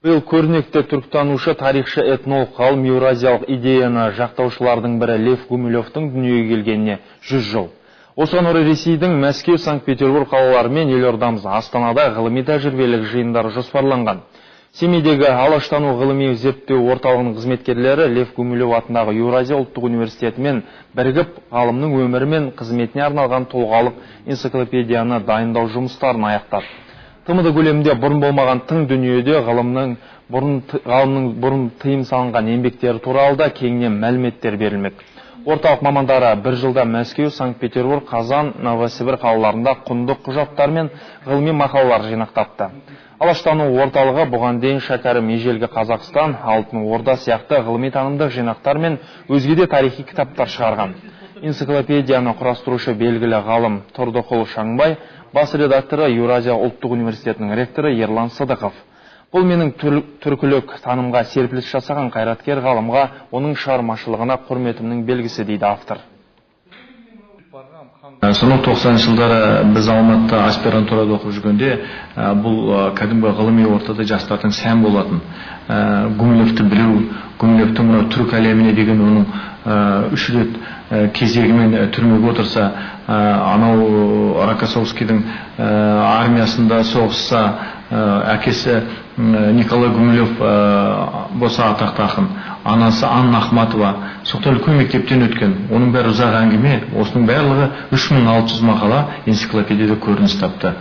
Бұл көрнекті түрктанушы, тарихшы, этнолог, ғалым еуразиялық идеяны жақтаушылардың бірі Лев Гумилевтің дүниеге келгеніне 100 жыл. Осыған орай Ресейдің Мәскеу, Санкт-Петербург қалалары мен елордамыз Астанада ғылыми тәжірибелік жиындары жоспарланған. Семейдегі Алаштану ғылыми зерттеу орталығының қызметкерлері Лев Гумилев атындағы Еуразия ұлттық университетімен бірігіп, ғалымның өмірі мен қызметіне арналған толғалық энциклопедияны дайындау жұмыстарын аяқтады. ТМД көлемінде бұрын болмаған тың дүниеде ғалымның бұрын тыйым салынған еңбектері туралы да кеңінен мәліметтер берілмек. Орталық мамандары бір жылда Мәскеу, Санкт-Петербург, Қазан, Новосібір қалаларында құнды құжаттар мен ғылыми мақалалар жинақтапты. Алаштану орталығы бұған дейін Шәкәрім ежелгі Қазақстан, Алтын Орда сияқты ғылыми танымдық жинақтар мен өзге де тарихи кітаптар шығарған. Энциклопедияны құрастырушы белгілі ғалым Тұрдықұл Шаңбай, бас редакторы Еуразия ұлттық университетінің ректоры Ерлан Сыдықов. Бұл менің түркілік танымға серпіліс жасаған қайраткер ғалымға, оның шығармашылығына құрметімнің белгісі, дейді автор. Соның 90 жылдары біз Алматыда аспирантурада оқып жүргенде, бұл кәдімгі ғылыми ортада жастардың сән болатын. Гумилевті білу, Гумилевтің түрк әлеміне деген оның 3 рет кезегімен түрмеге отырса, анау Рокоссовскийдің армиясында соғысса, әкесі Николай Гумилев болса атақты ақын, анасы Анна Ахматова соқтан үлкен мектептен өткен. Оның бәрі ұзақ әңгіме, осының барлығы 3600 мақала энциклопедияда көрініс тапты.